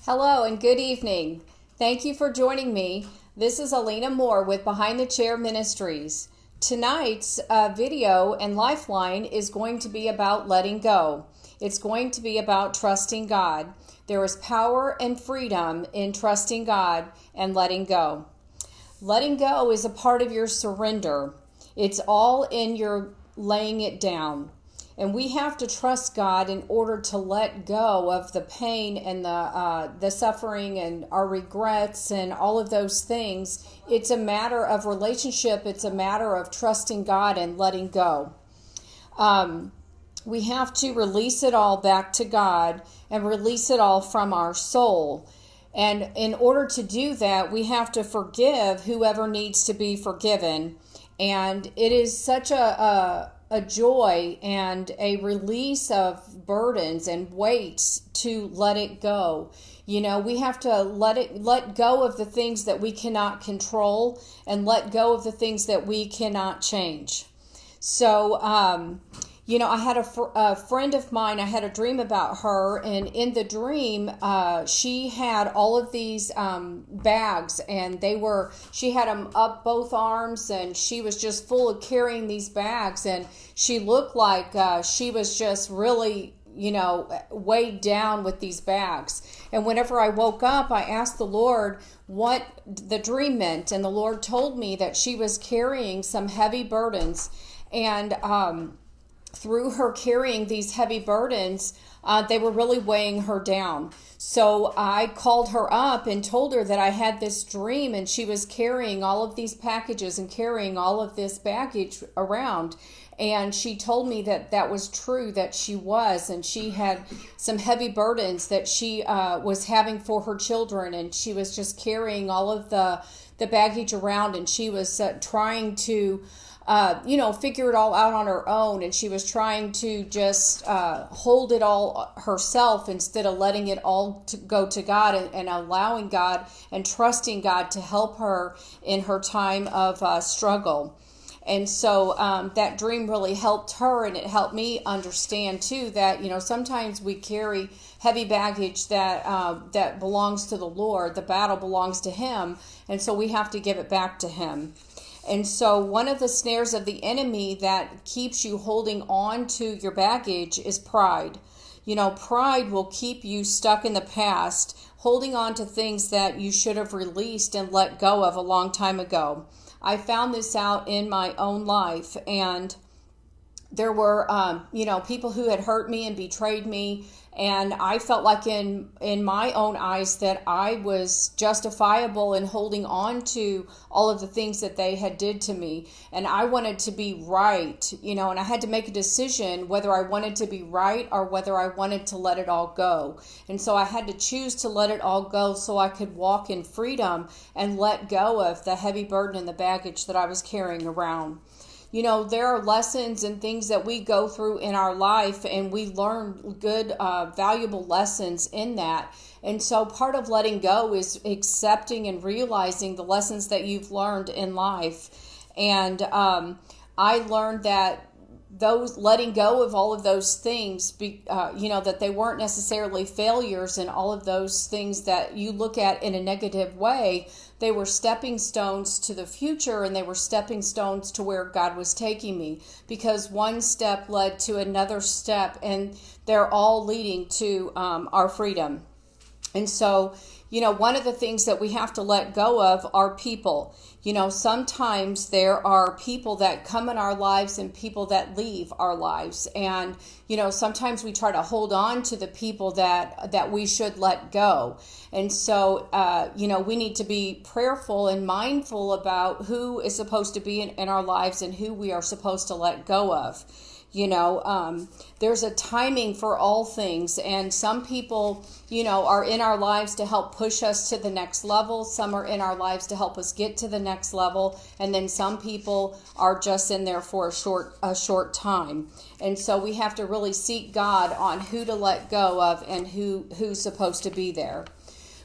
Hello and good evening. Thank you for joining me. This is Alena Moore with Behind the Chair Ministries. Tonight's video and lifeline is going to be about letting go. It's going to be about trusting God. There is power and freedom in trusting God and letting go. Letting go is a part of your surrender. It's all in your laying it down. And we have to trust God in order to let go of the pain and the suffering and our regrets and all of those things. It's a matter of relationship. It's a matter of trusting God and letting go. We have to release it all back to God and release it all from our soul. And in order to do that, we have to forgive whoever needs to be forgiven. And it is such a joy and a release of burdens and weights to let it go. You know, we have to let go of the things that we cannot control and let go of the things that we cannot change. So, I had a friend of mine, I had a dream about her, and in the dream, she had all of these bags, and she had them up both arms, and she was just full of carrying these bags, and she looked like she was just really, weighed down with these bags. And whenever I woke up, I asked the Lord what the dream meant, and the Lord told me that she was carrying some heavy burdens, and through her carrying these heavy burdens, they were really weighing her down. So I called her up and told her that I had this dream and she was carrying all of these packages and carrying all of this baggage around. And she told me that that was true, that she was, and she had some heavy burdens that she was having for her children, and she was just carrying all of the baggage around, and she was trying to figure it all out on her own, and she was trying to just hold it all herself instead of letting it all go to God and allowing God and trusting God to help her in her time of struggle. And so that dream really helped her, and it helped me understand too that sometimes we carry heavy baggage that belongs to the Lord. The battle belongs to Him, and so we have to give it back to Him. And so one of the snares of the enemy that keeps you holding on to your baggage is pride. Pride will keep you stuck in the past, holding on to things that you should have released and let go of a long time ago. I found this out in my own life, and there were, people who had hurt me and betrayed me, and I felt like in my own eyes that I was justifiable in holding on to all of the things that they had did to me, and I wanted to be right, and I had to make a decision whether I wanted to be right or whether I wanted to let it all go. And so I had to choose to let it all go so I could walk in freedom and let go of the heavy burden and the baggage that I was carrying around. There are lessons and things that we go through in our life, and we learn good, valuable lessons in that. And so part of letting go is accepting and realizing the lessons that you've learned in life. And I learned that those letting go of all of those things, that they weren't necessarily failures, and all of those things that you look at in a negative way, they were stepping stones to the future, and they were stepping stones to where God was taking me, because one step led to another step, and they're all leading to our freedom. And so, one of the things that we have to let go of are people. Sometimes there are people that come in our lives and people that leave our lives. And, sometimes we try to hold on to the people that we should let go. And so, we need to be prayerful and mindful about who is supposed to be in our lives and who we are supposed to let go of. There's a timing for all things, and some people, are in our lives to help push us to the next level. Some are in our lives to help us get to the next level, and then some people are just in there for a short time. And so we have to really seek God on who to let go of and who's supposed to be there.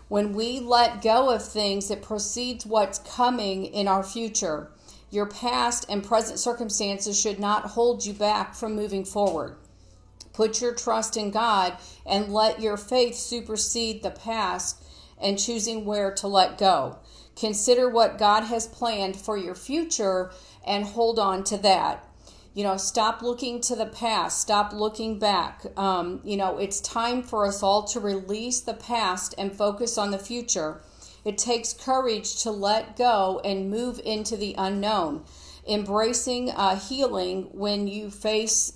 When we let go of things, it precedes what's coming in our future. Your past and present circumstances should not hold you back from moving forward. Put your trust in God and let your faith supersede the past and choosing where to let go. Consider what God has planned for your future and hold on to that. Stop looking to the past. Stop looking back. It's time for us all to release the past and focus on the future. It takes courage to let go and move into the unknown. Embracing healing when you're facing,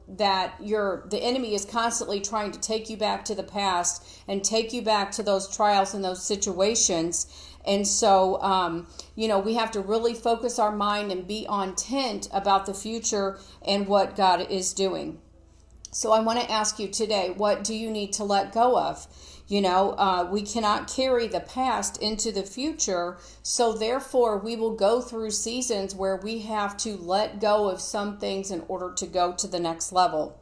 that the enemy is constantly trying to take you back to the past and take you back to those trials and those situations. And so, we have to really focus our mind and be on intent about the future and what God is doing. So I want to ask you today, what do you need to let go of? We cannot carry the past into the future, so therefore we will go through seasons where we have to let go of some things in order to go to the next level.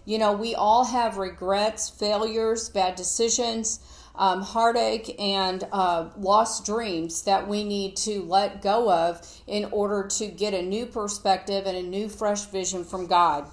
We all have regrets, failures, bad decisions, heartache, and lost dreams that we need to let go of in order to get a new perspective and a new fresh vision from God.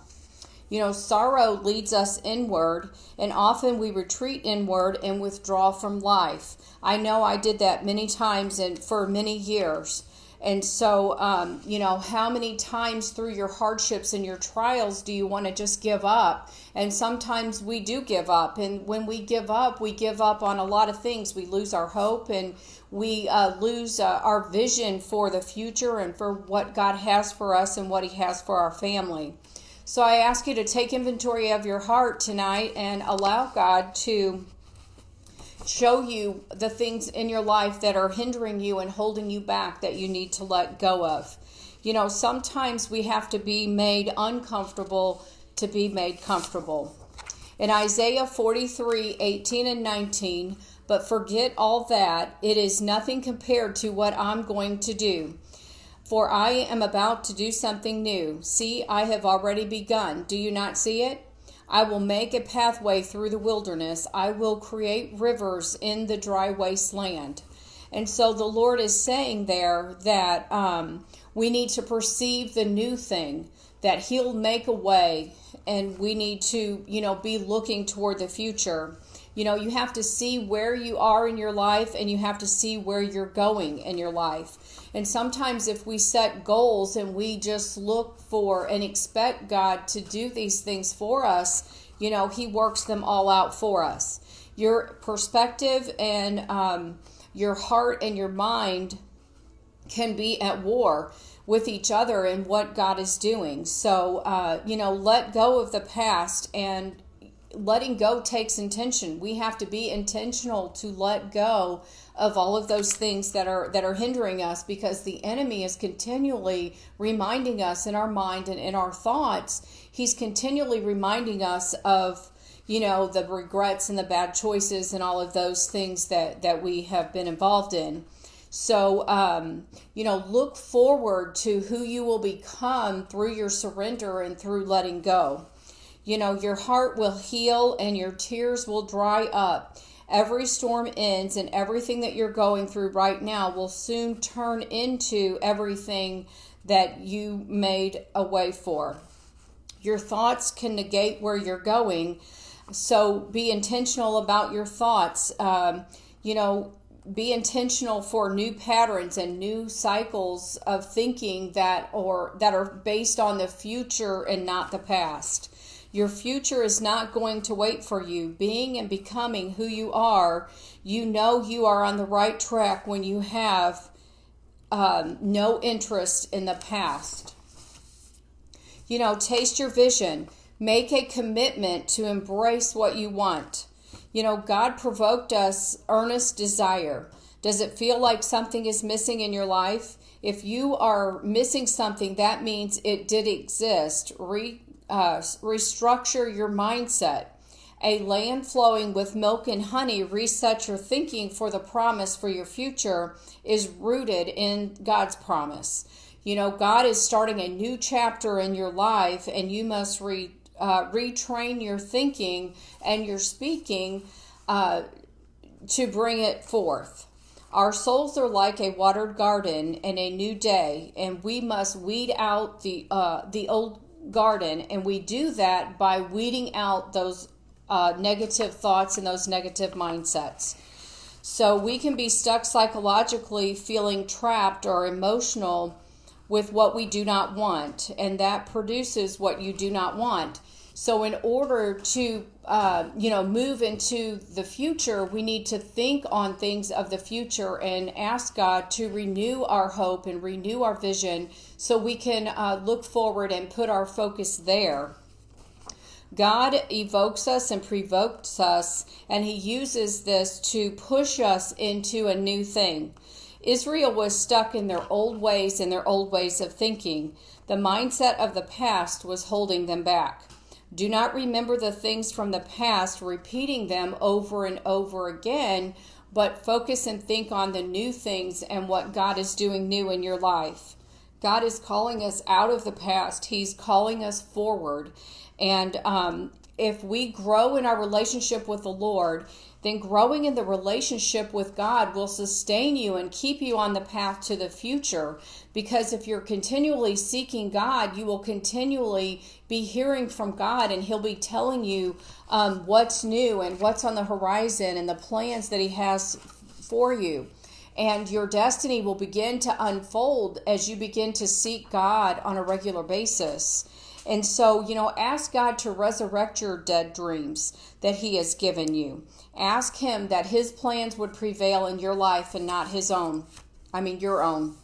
Sorrow leads us inward, and often we retreat inward and withdraw from life. I know I did that many times and for many years. And so, how many times through your hardships and your trials do you want to just give up? And sometimes we do give up. And when we give up on a lot of things. We lose our hope and we lose our vision for the future and for what God has for us and what He has for our family. So I ask you to take inventory of your heart tonight and allow God to show you the things in your life that are hindering you and holding you back that you need to let go of. Sometimes we have to be made uncomfortable to be made comfortable. In Isaiah 43:18 and 19, but forget all that, it is nothing compared to what I'm going to do. For I am about to do something new. See, I have already begun. Do you not see it? I will make a pathway through the wilderness. I will create rivers in the dry wasteland. And so the Lord is saying there that we need to perceive the new thing, that He'll make a way, and we need to, be looking toward the future. You have to see where you are in your life, and you have to see where you're going in your life. And sometimes if we set goals and we just look for and expect God to do these things for us, He works them all out for us. Your perspective and your heart and your mind can be at war with each other and what God is doing. So, let go of the past, and letting go takes intention. We have to be intentional to let go of all of those things that are hindering us, because the enemy is continually reminding us in our mind and in our thoughts. He's continually reminding us of, the regrets and the bad choices and all of those things that we have been involved in. So, look forward to who you will become through your surrender and through letting go. Your heart will heal and your tears will dry up. Every storm ends, and everything that you're going through right now will soon turn into everything that you made a way for. Your thoughts can negate where you're going, so be intentional about your thoughts. Be intentional for new patterns and new cycles of thinking that are based on the future and not the past. Your future is not going to wait for you. Being and becoming who you are, you are on the right track when you have no interest in the past. Taste your vision. Make a commitment to embrace what you want. God provoked us earnest desire. Does it feel like something is missing in your life? If you are missing something, that means it did exist. Restructure your mindset. A land flowing with milk and honey resets your thinking for the promise for your future is rooted in God's promise. God is starting a new chapter in your life, and you must retrain your thinking and your speaking to bring it forth. Our souls are like a watered garden in a new day, and we must weed out the old garden, and we do that by weeding out those negative thoughts and those negative mindsets. So we can be stuck psychologically, feeling trapped or emotional with what we do not want, and that produces what you do not want. So in order to move into the future, we need to think on things of the future and ask God to renew our hope and renew our vision so we can look forward and put our focus there. God evokes us and provokes us, and he uses this to push us into a new thing. Israel was stuck in their old ways and their old ways of thinking. The mindset of the past was holding them back. Do not remember the things from the past, repeating them over and over again, but focus and think on the new things and what God is doing new in your life. God is calling us out of the past. He's calling us forward. And if we grow in our relationship with the Lord, then growing in the relationship with God will sustain you and keep you on the path to the future. Because if you're continually seeking God, you will continually be hearing from God, and he'll be telling you what's new and what's on the horizon and the plans that he has for you. And your destiny will begin to unfold as you begin to seek God on a regular basis. And so, ask God to resurrect your dead dreams that he has given you. Ask him that his plans would prevail in your life and not your own.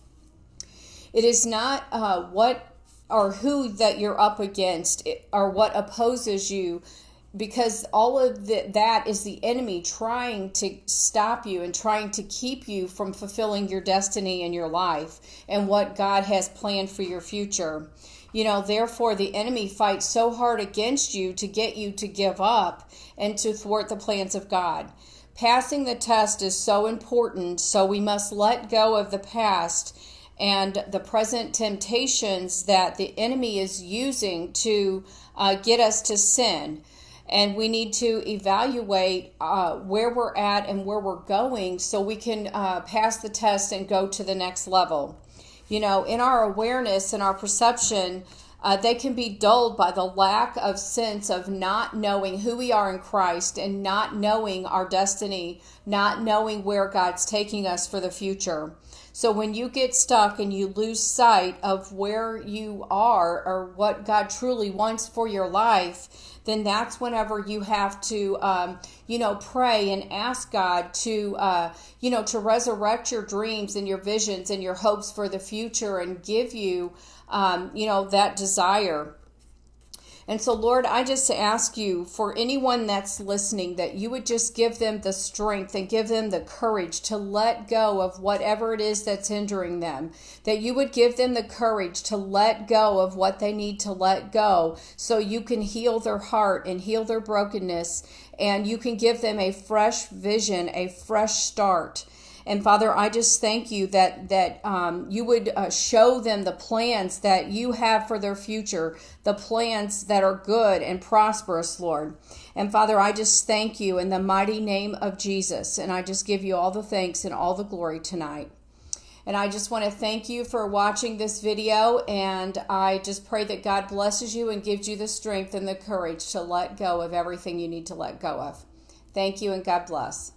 It is not what or who that you're up against or what opposes you, because all of that is the enemy trying to stop you and trying to keep you from fulfilling your destiny in your life and what God has planned for your future. Therefore, the enemy fights so hard against you to get you to give up and to thwart the plans of God. Passing the test is so important, so we must let go of the past and the present temptations that the enemy is using to get us to sin. And we need to evaluate where we're at and where we're going so we can pass the test and go to the next level. In our awareness and our perception, they can be dulled by the lack of sense of not knowing who we are in Christ and not knowing our destiny, not knowing where God's taking us for the future. So when you get stuck and you lose sight of where you are or what God truly wants for your life, then that's whenever you have to, pray and ask God to, to resurrect your dreams and your visions and your hopes for the future and give you, that desire. And so, Lord, I just ask you for anyone that's listening that you would just give them the strength and give them the courage to let go of whatever it is that's hindering them, that you would give them the courage to let go of what they need to let go so you can heal their heart and heal their brokenness, and you can give them a fresh vision, a fresh start. And Father, I just thank you that you would show them the plans that you have for their future, the plans that are good and prosperous, Lord. And Father, I just thank you in the mighty name of Jesus. And I just give you all the thanks and all the glory tonight. And I just want to thank you for watching this video. And I just pray that God blesses you and gives you the strength and the courage to let go of everything you need to let go of. Thank you and God bless.